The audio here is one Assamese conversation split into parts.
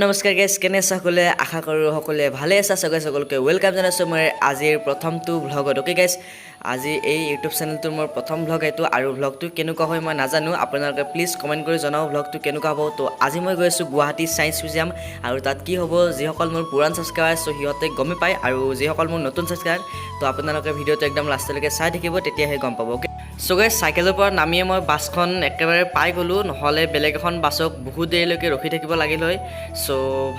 নমস্কাৰ গাইজ কেনে আছা সকলোৱে আশা কৰোঁ সকলোৱে ভালে আছা সকলোকে ৱেলকাম জনাইছোঁ মই আজিৰ প্ৰথমটো ভ্লগত অ'কে গাইজ আজি এই ইউটিউব চেনেলটোৰ মোৰ প্ৰথম ভ্লগ এইটো আৰু ভ্লগটো কেনেকুৱা হয় মই নাজানো আপোনালোকে প্লিজ কমেণ্ট কৰি জনাব ভ্লগটো কেনেকুৱা হ'ব তো আজি মই গৈ আছোঁ গুৱাহাটী ছায়েন্স মিউজিয়াম আৰু তাত কি হ'ব যিসকল মোৰ পুৰাণ ছাবস্ক্ৰাইবাৰ চ' সিহঁতে গমেই পায় আৰু যিসকল মোৰ নতুন ছাবস্ক্ৰাইবাৰ তো আপোনালোকে ভিডিঅ'টো একদম লাষ্টলৈকে চাই থাকিব তেতিয়াহে গম পাব অ'কে চ' গাইজ চাইকেলৰ পৰা নামিয়ে মই বাছখন একেবাৰে পাই গ'লোঁ নহ'লে বেলেগ এখন বাছক বহুত দেৰিলৈকে ৰখি থাকিব লাগিল হয় চ'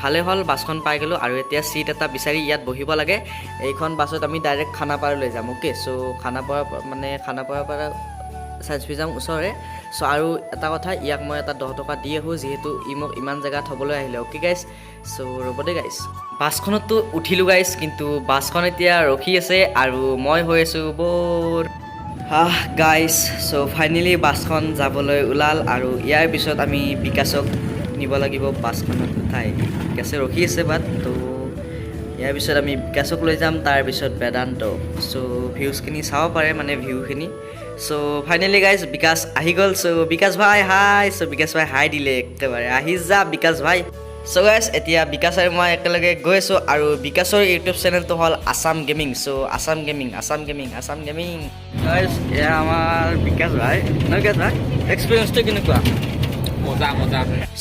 ভালে হ'ল বাছখন পাই গ'লোঁ আৰু এতিয়া চিট এটা বিচাৰি ইয়াত বহিব লাগে এইখন বাছত আমি ডাইৰেক্ট খানাপাৰালৈ যাম অ'কে চ' খানাপাৰাৰ পৰা ছায়েন্স মিউজিয়াম ওচৰৰে চ' আৰু এটা কথা ইয়াক মই এটা 10 টকা দি আহোঁ যিহেতু ই মোক ইমান জেগা থ'বলৈ আহিলে অ'কে গাইজ চ' ৰ'ব দেই গাইজ বাছখনতো উঠিলোঁ গাইজ কিন্তু বাছখন এতিয়া ৰখি আছে আৰু মই হৈ আছোঁ বৰ গাইজ চ' ফাইনেলি বাছখন যাবলৈ ওলাল আৰু ইয়াৰ পিছত আমি বিকাশক নিব লাগিব বাছখনত উঠাই বিকাশে ৰখি আছে বাট তো ইয়াৰ পিছত আমি বিকাশক লৈ যাম তাৰপিছত বেদান্ত চ' ভিউজখিনি চাব পাৰে মানে ভিউখিনি চ' ফাইনেলি গাইজ বিকাশ আহি গ'ল চ' বিকাশ ভাই হাই চ' বিকাশ ভাই হাই দিলে একেবাৰে আহি যা বিকাশ ভাই চ' গাইজ এতিয়া বিকাশ আৰু মই একেলগে গৈ আছোঁ আৰু বিকাশৰ ইউটিউব চেনেলটো হ'ল আছাম গেমিং চ' আছাম গেমিং গাইজ এয়া আমাৰ বিকাশ ভাই বিকাশ ভাই এক্সপিৰিয়েঞ্চটো কেনেকুৱা মজা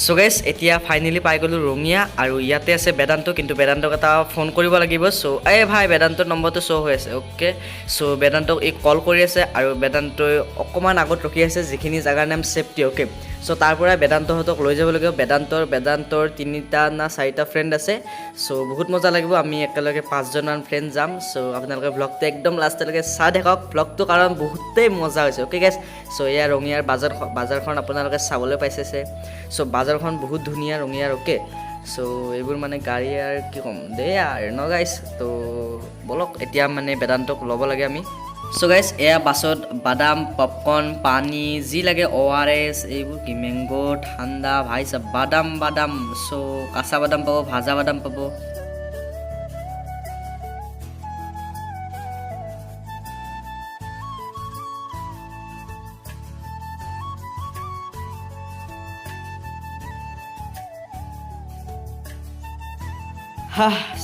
চ' গাইজ এতিয়া ফাইনেলি পাই গ'লোঁ ৰঙিয়া আৰু ইয়াতে আছে বেদান্ত কিন্তু বেদান্তক এটা ফোন কৰিব লাগিব চ' এই ভাই বেদান্তৰ নম্বৰটো শ্ব' হৈ আছে অ'কে চ' বেদান্তক এই কল কৰি আছে আৰু বেদান্তই অকণমান আগত ৰখি আছে যিখিনি জেগাৰ নাম ছেফটি অ'কে চ' তাৰ পৰা বেদান্তহঁতক লৈ যাব লাগিব বেদান্তৰ 3টা না 4টা ফ্ৰেণ্ড আছে চ' বহুত মজা লাগিব আমি একেলগে 5জনমান ফ্ৰেণ্ড যাম চ' আপোনালোকে ভ্লগটো একদম লাষ্টলৈকে চাই থাকক ভ্লগটো কাৰণ বহুতেই মজা হৈছে অ'কে গাইজ চ' এয়া ৰঙিয়াৰ বাজাৰখন আপোনালোকে চাবলৈ পাইছে চ' বাজাৰখন বহুত ধুনীয়া ৰঙিয়াৰ অ'কে চ' এইবোৰ মানে গাড়ী আৰু কি ক'ম দেই আৰু ন গাইজ তো বলক এতিয়া মানে বেদান্তক ল'ব লাগে আমি চ' গাইজ এয়া বাছত বাদাম পপকৰ্ণ পানী যি লাগে ORS এইবোৰ কি মেংগ' ঠাণ্ডা ভাই চাব বাদাম চ' কাঁচা বাদাম পাব ভাজা বাদাম পাব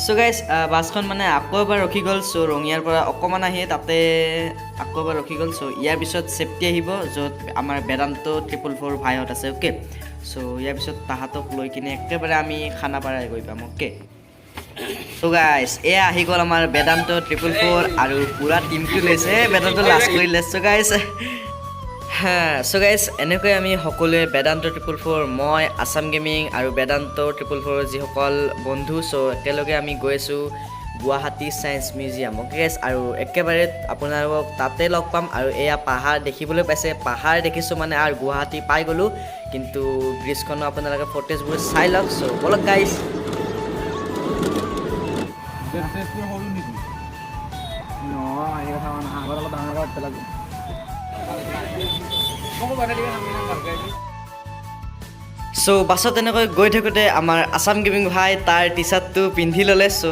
চ' গাইজ বাছখন মানে আকৌ এবাৰ ৰখি গ'ল চ' ৰঙিয়াৰ পৰা অকণমান আহি তাতে আকৌ এবাৰ ৰখি গ'ল চ' ইয়াৰ পিছত ছেফটি আহিব য'ত আমাৰ বেদান্ত 444 ভাইহঁত আছে অ'কে চ' ইয়াৰ পিছত তাহাঁতক লৈ কিনে একেবাৰে আমি খানাপাৰাই গৈ পাম অ'কে চ' গাইজ এয়া আহি গ'ল আমাৰ বেদান্ত 444 আৰু পুৰা টিমটো লৈছে বেদান্ত লাষ্ট কৰিলে চ' গাইজ চ' গাইজ এনেকৈ আমি সকলোৱে বেদান্ত 444 মই আছাম গেমিং আৰু বেদান্ত 444 যিসকল বন্ধু চ' একেলগে আমি গৈ আছোঁ Guwahati science museum okay guys আৰু একেবাৰে আপোনালোকক তাতে লগ পাম আৰু এয়া পাহাৰ দেখিবলৈ পাইছে পাহাৰ দেখিছোঁ মানে আৰু গুৱাহাটী পাই গ'লোঁ কিন্তু ব্ৰিজখনো আপোনালোকে ফুটেজবোৰ চাই লওক চ' বলক গাইজ চ' বাছত এনেকৈ গৈ থাকোঁতে আমাৰ আছাম গেমিং ভাই তাৰ টি চাৰ্টটো পিন্ধি ল'লে চ'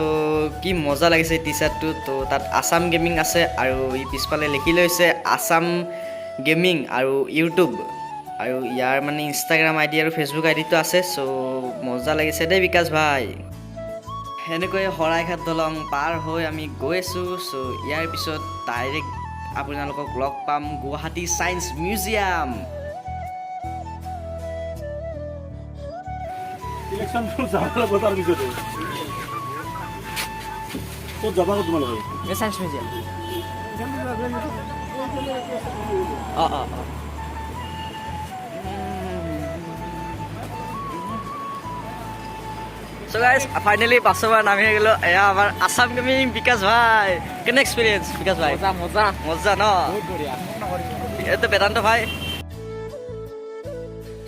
কি মজা লাগিছে টি চাৰ্টটো তো তাত আছাম গেমিং আছে আৰু ই পিছফালে লিখি লৈছে আছাম গেমিং আৰু ইউটিউব আৰু ইয়াৰ মানে ইনষ্টাগ্ৰাম ID আৰু ফেচবুক IDটো আছে চ' মজা লাগিছে দেই বিকাশ ভাই সেনেকৈ শৰাইঘাট দলং পাৰ হৈ আমি গৈ আছোঁ চ' ইয়াৰ পিছত ডাইৰেক্ট আপোনালোকক লগ পাম Guwahati science museum science museum so' guys finally বাছৰ পৰা নামি হৈ গ'লোঁ এয়া আমাৰ আছাম গেমিং বিকাশ ভাই কেনে এক্সপিৰিয়েঞ্চ বিকাশ ভাই মজা ন এইটো বেদান্ত ভাই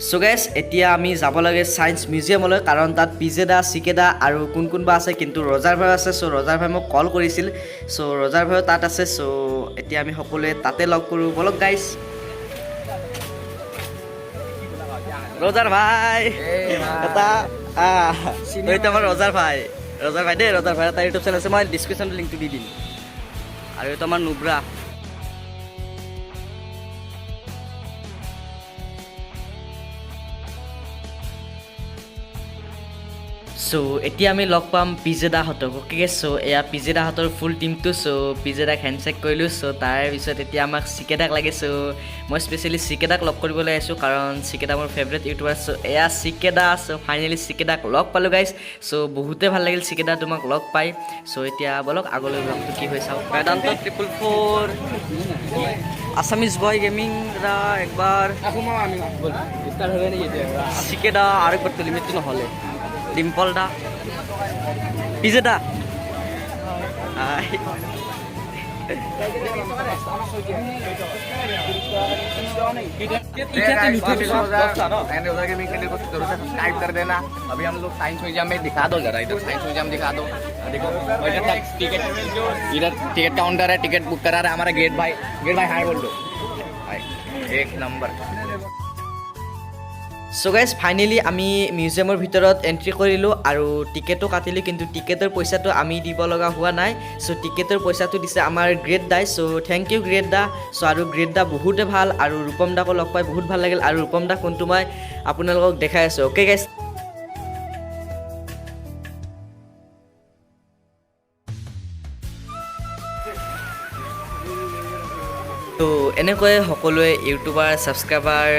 চ' গাইজ এতিয়া আমি যাব লাগে ছায়েন্স মিউজিয়ামলৈ কাৰণ তাত PJ দা CK দা আৰু কোনবা আছে কিন্তু ৰজাৰ ভাই আছে চ' ৰজাৰ ভাই মোক কল কৰিছিল চ' ৰজাৰ ভাইও তাত আছে চ' এতিয়া আমি সকলোৱে তাতে লগ কৰোঁ বলক গাইজ ৰজাৰ ভাই এটা এইটো আমাৰ ৰজাৰ ভাই দেই ৰজাৰ ভাই এটা ইউটিউব চেনেল আছে মই ডিছক্ৰিপশ্যনত লিংকটো দি দিম আৰু এইটো আমাৰ নুব্ৰা চ' এতিয়া আমি লগ পাম পিজেদাহঁতক অ'কে চ' এয়া পিজেদাহঁতৰ ফুল টিমটো চ' পিজেদাক হেণ্ডছেক কৰিলোঁ চ' তাৰপিছত এতিয়া আমাক চিকেদাক লাগে চ' মই স্পেচিয়েলি চিকেদাক লগ কৰিবলৈ আহিছোঁ কাৰণ চিকেদা মোৰ ফেভৰেট ইউটিউবাৰ চ' এয়া চিকেদা চ' ফাইনেলি চিকেদাক লগ পালোঁ গাইজ চ' বহুতে ভাল লাগিল চিকেদা তোমাক লগ পাই চ' এতিয়া বলক আগলৈ ব্লগটো কি হৈ চাওঁ বেদান্ত 444 আছামিজ বয় গেমিং রা একবার চিকেদা আরেকবার তো লিমিট নহলে ডিম্পল দা পিজেদা सब्सक्राइब कर देना। अभी हम लोग साइंस म्यूजियम में दिखा दो जरा, इधर साइंस म्यूजियम दिखा दो। देखो इधर टिकट काउंटर है, टिकट बुक करा रहा है हमारा गेट भाई हाय बोल दो भाई, एक नंबर। চ' গাইজ ফাইনেলি আমি মিউজিয়ামৰ ভিতৰত এণ্ট্ৰি কৰিলোঁ আৰু টিকেটো কাটিলোঁ কিন্তু টিকেটৰ পইচাটো আমি দিব লগা হোৱা নাই চ' টিকেটৰ পইচাটো দিছে আমাৰ গ্ৰেট দাই চ' থেংক ইউ গ্ৰেট দা চ' আৰু গ্ৰেট দা বহুতে ভাল আৰু ৰূপম দাকো লগ পাই বহুত ভাল লাগিল আৰু ৰূপম দা কোনটো মই আপোনালোকক দেখাই আছোঁ অ'কে গাইজ তো এনেকৈ সকলোৱে ইউটিউবাৰ ছাবস্ক্ৰাইবাৰ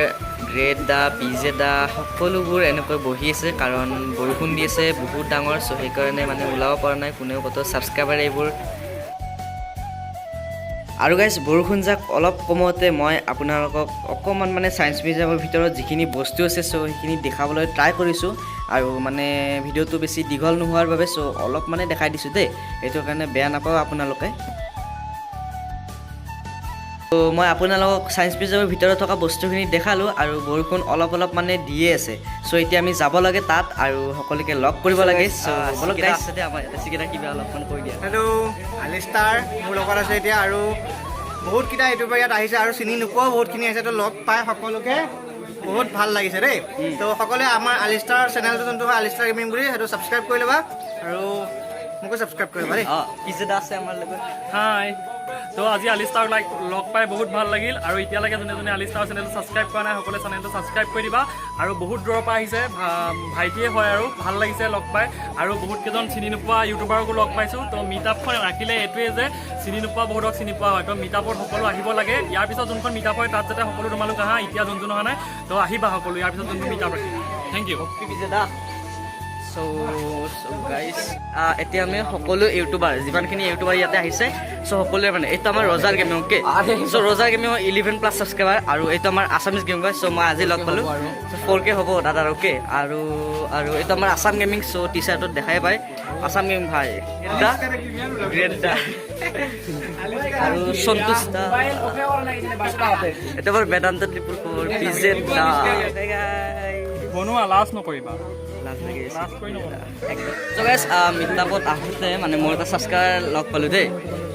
গ্ৰেট দা পিজে দা সকলোবোৰ এনেকৈ বহি আছে কাৰণ বৰষুণ দি আছে বহুত ডাঙৰ চ' সেইকাৰণে মানে ওলাব পৰা নাই কোনেও কতো ছাবস্ক্ৰাইবাৰ এইবোৰ আৰু গাইজ বৰষুণ যাক অলপ কমতে মই আপোনালোকক অকণমান মানে ছায়েন্স মিউজিয়ামৰ ভিতৰত যিখিনি বস্তু আছে চ' সেইখিনি দেখাবলৈ ট্ৰাই কৰিছোঁ আৰু মানে ভিডিঅ'টো বেছি দীঘল নোহোৱাৰ বাবে চ' অলপ মানে দেখাই দিছোঁ দেই এইটো কাৰণে বেয়া নাপাওঁ আপোনালোকে তো মই আপোনালোকক ছায়েন্স মিউজিয়ামৰ ভিতৰত থকা বস্তুখিনি দেখালোঁ আৰু বৰষুণ অলপ অলপ মানে দিয়ে আছে চ' এতিয়া আমি যাব লাগে তাত আৰু সকলোকে লগ কৰিব লাগে চ' বলক গাইজ আমাৰ চিকেটা কিবা অলপমান কৈ দিয়া হেল্ল' আলিষ্টাৰ মোৰ লগত আছে এতিয়া আৰু বহুতকেইটা ইউটিউবাৰ ইয়াত আহিছে আৰু চিনি নোপোৱাও বহুতখিনি আহিছে তো লগ পাই সকলোকে বহুত ভাল লাগিছে দেই তো সকলোৱে আমাৰ আলিষ্টাৰ চেনেলটো যোনটো হয় আলিষ্টাৰ গেমিং বুলি সেইটো ছাবস্ক্ৰাইব কৰি ল'বা আৰু মোকো ছাবস্ক্ৰাইব কৰিবা দেই পিজেদা আছে আমাৰ লগত হাই তো আজি আলিষ্টাৰ লগ পাই বহুত ভাল লাগিল আৰু এতিয়ালৈকে যোনে যোনে আলিষ্টাৰ চেনেলটো ছাবস্ক্ৰাইব কৰা নাই সকলোৱে চেনেলটো ছাবস্ক্ৰাইব কৰি দিবা আৰু বহুত দূৰৰ পৰা আহিছে ভাইটিয়ে হয় আৰু ভাল লাগিছে লগ পাই আৰু বহুত কেইজন চিনি নোপোৱা ইউটিউবাৰকো লগ পাইছোঁ তো মিটআপখন ৰাখিলে এইটোৱে যে চিনি নোপোৱা বহুতক চিনি পোৱা হয় তো মিটআপত সকলো আহিব লাগে ইয়াৰ পিছত যোনখন মিটআপ হয় তাত যাতে সকলো তোমালোক আহা এতিয়া যোনজন অহা নাই তো আহিবা সকলো ইয়াৰ পিছত যোনটো মিটআপ ৰাখিম থেংক ইউ পিজেদা চ' গাইজ এতিয়া আমি সকলো ইউটিউবাৰ যিমানখিনি ইউটিউবাৰ ইয়াতে আহিছে চ' সকলোৱে মানে এইটো আমাৰ ৰজাৰ গেমিং অ'কে চ' ৰজাৰ গেমিঙৰ 11+ ছাবস্ক্ৰাইবাৰ আৰু এইটো আমাৰ আছামিজ গেমিং চ' মই আজি লগ পালোঁ চ' 4K হ'ব দাদাৰ অ'কে আৰু এইটো আমাৰ আছাম গেমিং চ' টি চাৰ্টত দেখাই পায় আছাম গেমিং ভাই গ্ৰেট দা আৰু সন্তোষ দা এইটো আমাৰ বেদান্ত 444 পিজে দা বনোৱা লাজ নকৰিবা চ' গাইজ মিটআপত আহোঁতে মানে মোৰ এটা ছাবস্ক্ৰাইবাৰ লগ পালোঁ দেই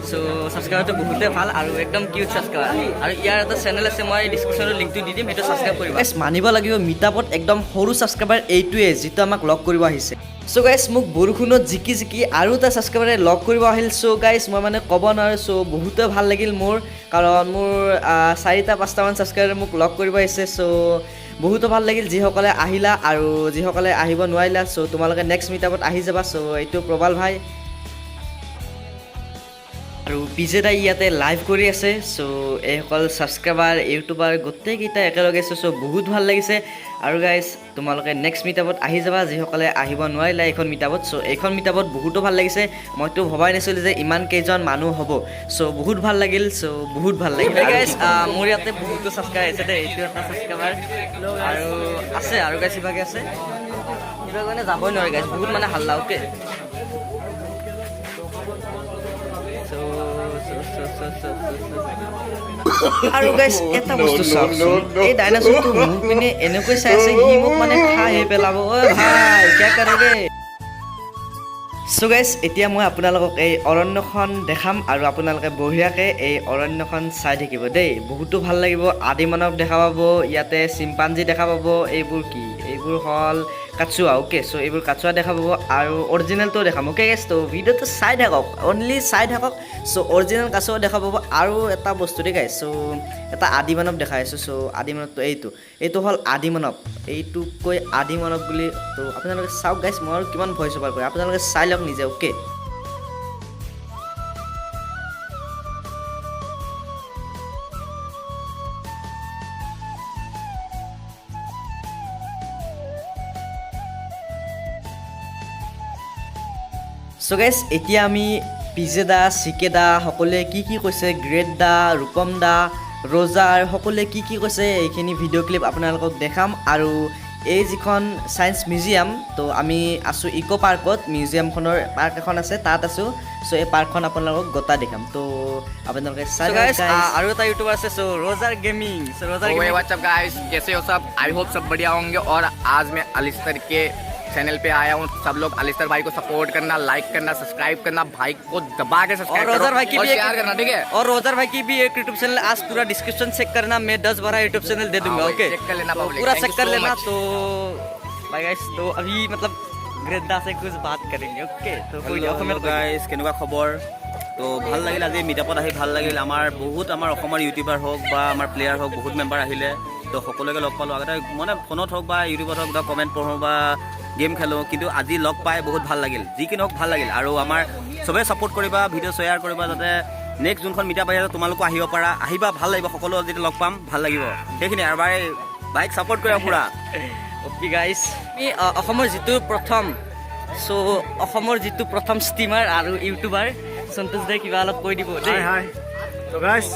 চ' ছাবস্ক্ৰাইবাৰটো বহুতে ভাল আৰু একদম কিউট ছাবস্ক্ৰাইবাৰ আৰু ইয়াৰ এটা চেনেল আছে মই ডিছক্ৰিপশ্যনত লিংকটো দি দিম সেইটো ছাবস্ক্ৰাইব কৰিবা গাইজ মানিব লাগিব মিটআপত একদম সৰু ছাবস্ক্ৰাইবাৰ এইটোৱে যিটো আমাক লগ কৰিব আহিছে চ' গাইজ মোক বৰষুণত জিকি আৰু এটা ছাবস্ক্ৰাইবাৰে লগ কৰিব আহিল চ' গাইজ মই মানে ক'ব নোৱাৰোঁ চ' বহুতে ভাল লাগিল মোৰ কাৰণ মোৰ 4-5টামান ছাবস্ক্ৰাইবাৰে মোক লগ কৰিব আহিছে চ' বহুতো ভাল লাগিল যিসকলে আহিলা আৰু যিসকলে আহিব নোৱাৰিলা চ' তোমালোকে নেক্সট মিটআপত আহি যাবা চ' এইটো প্ৰবাল ভাই আৰু পিজেদাই ইয়াতে লাইভ কৰি আছে চ' এইসকল ছাবস্ক্ৰাইবাৰ ইউটিউবাৰ গোটেইকেইটা একেলগে আছে চ' বহুত ভাল লাগিছে আৰু গাইজ তোমালোকে নেক্সট মিটআপত আহি যাবা যিসকলে আহিব নোৱাৰিলা এইখন মিটআপত চ' এইখন মিটআপত বহুতো ভাল লাগিছে মইতো ভবাই নাছিলোঁ যে ইমান কেইজন মানুহ হ'ব চ' বহুত ভাল লাগিল চ' বহুত ভাল লাগিল গাইজ মোৰ ইয়াতে বহুতো ছাবস্ক্ৰাইব আছে দেই এইটো এটা ছাবস্ক্ৰাইবাৰ আৰু আছে আৰু গাইজ ইভাগে আছে কিবা কাৰণে যাবই নোৱাৰে গাইজ বহুত মানে হাল্লা অ'কে আৰু গাইজ এটা বস্তু চাওকচোন এই ডাইনাছৰটো মোক পিনে এনেকৈ চাই আছে সি মোক মানে খাই পেলাব ঐ ভাই কিয় কৰোগে চ' গাইজ এতিয়া মই আপোনালোকক এই অৰণ্যখন দেখাম আৰু আপোনালোকে বঢ়িয়াকৈ এই অৰণ্যখন চাই থাকিব দেই বহুতো ভাল লাগিব আদি মানৱ দেখা পাব ইয়াতে চিম্পাঞ্জী দেখা পাব এইবোৰ কি এইবোৰ হ'ল কাচুৱা অ'কে চ' এইবোৰ কাচুৱা দেখা পাব আৰু অৰিজিনেলটো দেখাম অ'কে গাইছ ত' ভিডিঅ'টো চাই থাকক অনলি চাই থাকক চ' অৰিজিনেল কাচুৱা দেখা পাব আৰু এটা বস্তু দেই গাইছ চ' এটা আদি মানৱ দেখাই আছোঁ চ' আদি মানৱটো এইটো হ'ল আদি মানৱ এইটোকৈ আদি মানৱ বুলি ত' আপোনালোকে চাওক গাইছ মই আৰু কিমান ভইচ অভাৰ কৰিম আপোনালোকে চাই লওক নিজে অ'কে চ' গাইছ এতিয়া আমি পিজে দা চিকে দা সকলোৱে কি কৈছে গ্ৰেট দা ৰূপম দা ৰজাৰ সকলোৱে কি কৈছে এইখিনি ভিডিঅ' ক্লিপ আপোনালোকক দেখাম আৰু এই যিখন ছায়েন্স মিউজিয়াম তো আমি আছোঁ ইক' পাৰ্কত মিউজিয়ামখনৰ পাৰ্ক এখন আছে তাত আছোঁ চ' এই পাৰ্কখন আপোনালোকক গোটা দেখাম তো আপোনালোকে চাই আৰু এটা ইউটিউবাৰ আছে চ' ৰজাৰ গেমিং চ' ৰজাৰ ओए व्हाट्सअप गाइस कैसे हो सब आई होप सब बढ़िया होंगे और आज मैं अलिस्तर के चैनल पे आया हूँ सब लोग अलिस्तर भाई को सपोर्ट करना लाइक करना सब्सक्राइब करना भाई को दबा के सब्सक्राइब और रोजर भाई की और भी शेयर करना ठीक है और रोजर भाई की भी एक यूट्यूब चैनल आज पूरा डिस्क्रिप्शन चेक करना मैं 10-12 यूट्यूब चैनल दे दूंगा हाँ, ओके check कर लेना public. पूरा Thank चेक you कर so लेना much. तो भाई गाइस तो अभी मतलब ग्रेदा से कुछ बात करेंगे ओके तो कोई হেল্ল' গাইজ কেনেকুৱা খবৰ তো ভাল লাগিল আজি মিটআপত আহি ভাল লাগিল আমাৰ অসমৰ ইউটিউবাৰ হওক বা আমাৰ প্লেয়াৰ হওক বহুত মেম্বাৰ আহিলে তো সকলোকে লগ পালোঁ আগতে মানে ফোনত হওক বা ইউটিউবত হওক বা কমেণ্ট পঢ়োঁ বা গেম খেলোঁ কিন্তু আজি লগ পাই বহুত ভাল লাগিল যি কি নহওক ভাল লাগিল আৰু আমাৰ চবেই ছাপোৰ্ট কৰিবা ভিডিঅ' শ্বেয়াৰ কৰিবা যাতে নেক্সট যোনখন মিটআপ আহি আছে তোমালোকো আহিব পাৰা আহিবা ভাল লাগিব সকলো যেতিয়া লগ পাম ভাল লাগিব সেইখিনি আৰু বাইক ছাপোৰ্ট কৰিবা পুৰা ओके गाइस আমি অসমৰ যিটো প্ৰথম ষ্ট্ৰীমাৰ আৰু ইউটিউবাৰ সন্তোষ দাই কিবা অলপ কৈ দিব দেই হাই তো গাইজ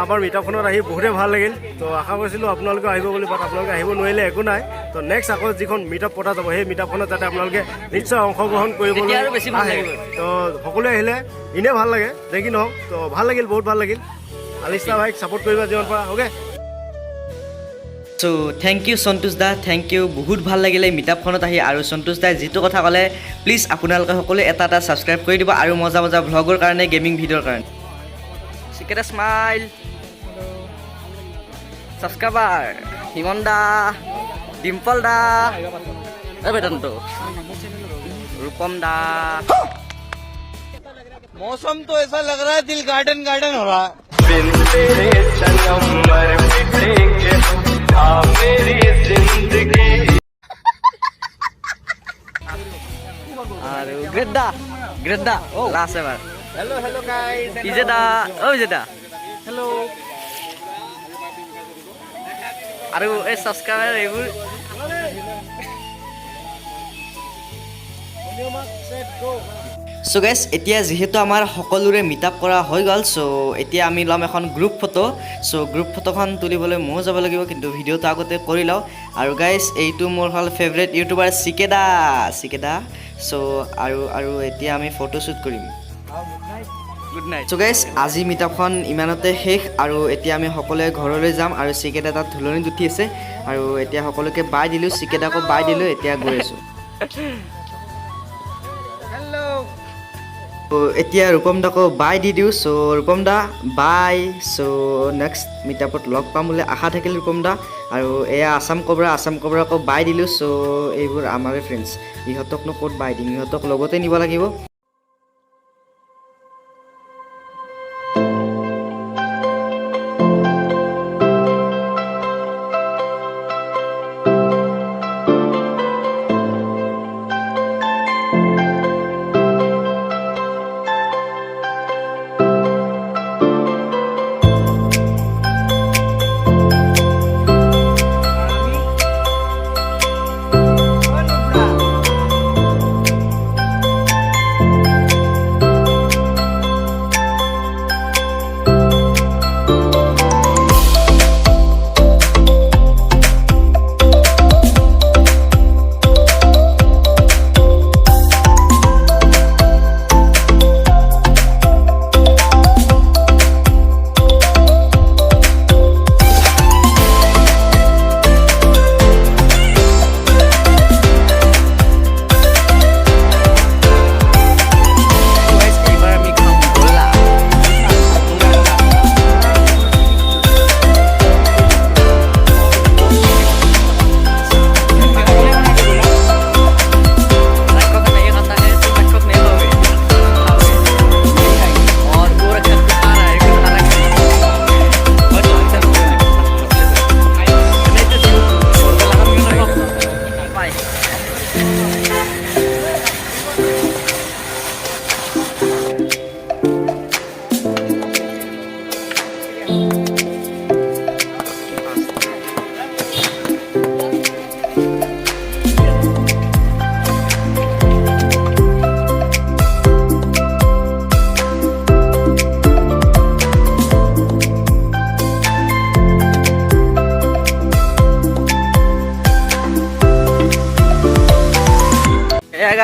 আমাৰ মিটআপখনত আহি বহুতেই ভাল লাগিল তো আশা কৰিছিলোঁ আপোনালোকে আহিব বুলি বাট আপোনালোকে আহিব নোৱাৰিলে একো নাই তো নেক্সট আকৌ যিখন মিটআপ পতা যাব সেই মিটআপখনত যাতে আপোনালোকে নিশ্চয় অংশগ্ৰহণ কৰিবলৈ তেতিয়া আৰু বেছি ভাল আহে। লাগিব। তো সকলোৱে আহিলে এনেই ভাল লাগে দেখি নহওক তো ভাল লাগিল বহুত ভাল লাগিল আলিষ্টা ভাইক ছাপোৰ্ট কৰিবা যিমান পৰা অ'কে চ' থেংক ইউ সন্তোষ দা থেংক ইউ বহুত ভাল লাগিলে মিটআপখনত আহি আৰু সন্তোষ দাই যিটো কথা ক'লে প্লিজ আপোনালোকে সকলোৱে এটা ছাবস্ক্ৰাইব কৰি দিব আৰু মজা মজা ভ্লগৰ কাৰণে গেমিং ভিডিঅ'ৰ কাৰণে চিকেটা স্মাইল ছাবস্ক্ৰাইবাৰ হিমন দা ডিম্পল দা বেদান্ত ৰূপম দা मौसम तो ऐसा लग रहा है दिल गार्डन गार्डन हो रहा है আৰু গ্ৰেট দা লাষ্ট এবাৰ হেল্ল' গাইজ পিজে দা পিজে দা হেল্ল' আৰু এই ছাবস্ক্ৰাইবাৰ এইবোৰ চ' গাইজ এতিয়া যিহেতু আমাৰ সকলোৰে মিটআপ কৰা হৈ গ'ল চ' এতিয়া আমি ল'ম এখন গ্ৰুপ ফটো চ' গ্ৰুপ ফটোখন তুলিবলৈ ময়ো যাব লাগিব কিন্তু ভিডিঅ'টো আগতে কৰি লওঁ আৰু গাইজ এইটো মোৰ হ'ল ফেভৰেট ইউটিউবাৰ চিকেদা চ' আৰু এতিয়া আমি ফটোশ্বুট কৰিম গুড নাইট চ' গাইজ আজি মিটআপখন ইমানতে শেষ আৰু এতিয়া আমি সকলোৱে ঘৰলৈ যাম আৰু চিকেদা তাত ধুলনিত উঠি আছে আৰু এতিয়া সকলোকে বাই দিলোঁ চিকেদাকো বাই দিলোঁ এতিয়া গৈ আছোঁ এতিয়া ৰূপম দাকো বাই দি দিওঁ চ' Rupam the by so' next মিটআপত লগ পাম বুলি আশা থাকিল ৰূপম দা আৰু এয়া আছাম কবৰাকো বাই দিলোঁ চ' এইবোৰ আমাৰে ফ্ৰেণ্ডছ ইহঁতকনো ক'ত বাই দিম ইহঁতক লগতে নিব লাগিব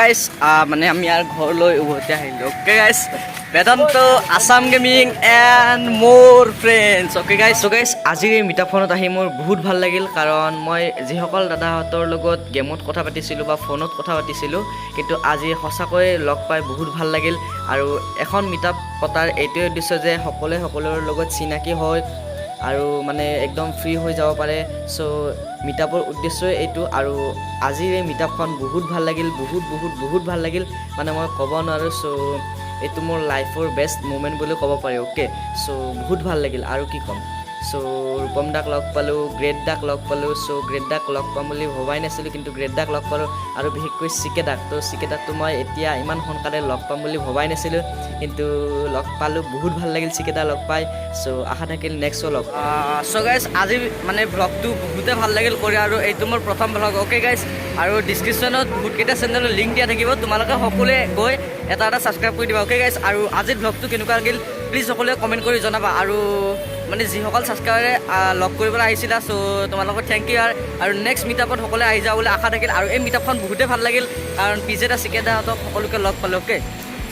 গাইছ মানে আমি আৰু ঘৰলৈ উভতি আহিলোঁ অ'কে গাইছ বেদান্ত আছাম গেমিং এণ্ড মোৰ ফ্ৰেণ্ডছ অ'কে গাইছ চ' গাইছ আজিৰ এই মিটাপখনত আহি মোৰ বহুত ভাল লাগিল কাৰণ মই যিসকল দাদাহঁতৰ লগত গেমত কথা পাতিছিলোঁ বা ফোনত কথা পাতিছিলোঁ কিন্তু আজি সঁচাকৈ লগ পাই বহুত ভাল লাগিল আৰু এখন মিটাপ পতাৰ এইটোৱে উদ্দেশ্য যে সকলোৱে সকলোৰে লগত চিনাকি হয় আৰু মানে একদম ফ্ৰী হৈ যাব পাৰে চ' মিটাপৰ উদ্দেশ্যই এইটো আৰু আজিৰ এই মিটাপখন বহুত ভাল লাগিল বহুত ভাল লাগিল মানে মই ক'ব নোৱাৰোঁ চ' এইটো মোৰ লাইফৰ বেষ্ট মুমেণ্ট বুলি ক'ব পাৰি অ'কে চ' বহুত ভাল লাগিল আৰু কি ক'ম চ' ৰূপম দাক লগ পালোঁ গ্ৰেট দাক লগ পালোঁ চ' গ্ৰেট দাক লগ পাম বুলি ভবাই নাছিলোঁ কিন্তু গ্ৰেট দাক লগ পালোঁ আৰু বিশেষকৈ চিকে দাক তো চিকে দাকটো মই এতিয়া ইমান সোনকালে লগ পাম বুলি ভবাই নাছিলোঁ কিন্তু লগ পালোঁ বহুত ভাল লাগিল চিকে দা লগ পাই চ' আশা থাকিল নেক্সটো লগ চ' গাইজ আজি মানে ভ্লগটো বহুতে ভাল লাগিল কৰি আৰু এইটো মোৰ প্ৰথম ভ্লগ অ'কে গাইজ আৰু ডিছক্ৰিপশ্যনত বহুতকেইটা চেনেলৰ লিংক দিয়া থাকিব তোমালোকে সকলোৱে গৈ এটা ছাবস্ক্ৰাইব কৰি দিবা অ'কে গাইজ আৰু আজিৰ ভ্লগটো কেনেকুৱা লাগিল প্লিজ সকলোৱে কমেণ্ট কৰি জনাবা আৰু মানে যিসকল ছাবস্ক্ৰাইবাৰে লগ কৰিবলৈ আহিছিলা চ' তোমালোকৰ থেংক ইউ আৰু নেক্সট মিটাপত সকলোৱে আহি যাওঁ বুলি আশা থাকিল আৰু এই মিটাপখন বহুতেই ভাল লাগিল কাৰণ পিজেটা চিকেদাহঁতক সকলোকে লগ পালোঁ অ'কে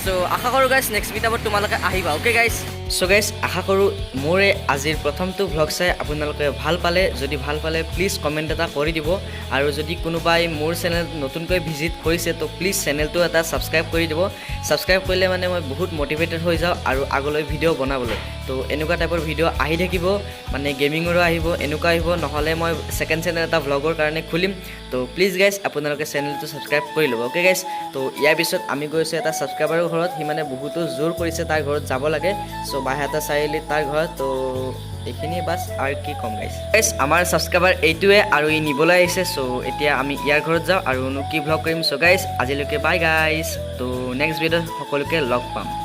চ' আশা কৰোঁ গাইজ নেক্সট মিটাপত তোমালোকে আহিবা অ'কে গাইজ চ' গাইজ আশা কৰোঁ মোৰ এই আজিৰ প্ৰথমটো ভ্লগ চাই আপোনালোকে ভাল পালে যদি ভাল পালে প্লিজ কমেণ্ট এটা কৰি দিব আৰু যদি কোনোবাই মোৰ চেনেল নতুনকৈ ভিজিট কৰিছে তো প্লিজ চেনেলটো এটা ছাবস্ক্ৰাইব কৰি দিব ছাবস্ক্ৰাইব কৰিলে মানে মই বহুত মটিভেটেড হৈ যাওঁ আৰু আগলৈ ভিডিঅ' বনাবলৈ তো এনেকুৱা টাইপৰ ভিডিঅ' আহি থাকিব মানে গেমিঙৰো আহিব এনেকুৱা আহিব নহ'লে মই ছেকেণ্ড চেনেল এটা ভ্লগৰ কাৰণে খুলিম তো প্লিজ গাইজ আপোনালোকে চেনেলটো ছাবস্ক্ৰাইব কৰি ল'ব অ'কে গাইজ তো ইয়াৰ পিছত আমি গৈছোঁ এটা ছাবস্ক্ৰাইবাৰৰ ঘৰত সি মানে বহুতো জোৰ কৰিছে তাৰ ঘৰত যাব লাগে চ' বাহেতা চাৰিআলিত তাৰ ঘৰত তো এইখিনিয়ে বাছ আৰু কি ক'ম গাইজ আমাৰ ছাবস্ক্ৰাইবাৰ এইটোৱে আৰু ই নিবলৈ আহিছে চ' এতিয়া আমি ইয়াৰ ঘৰত যাওঁ আৰু কি ভ্লগ কৰিম চ' গাইজ আজিলৈকে বাই গাইজ তো নেক্সট ভিডিঅ'ত সকলোকে লগ পাম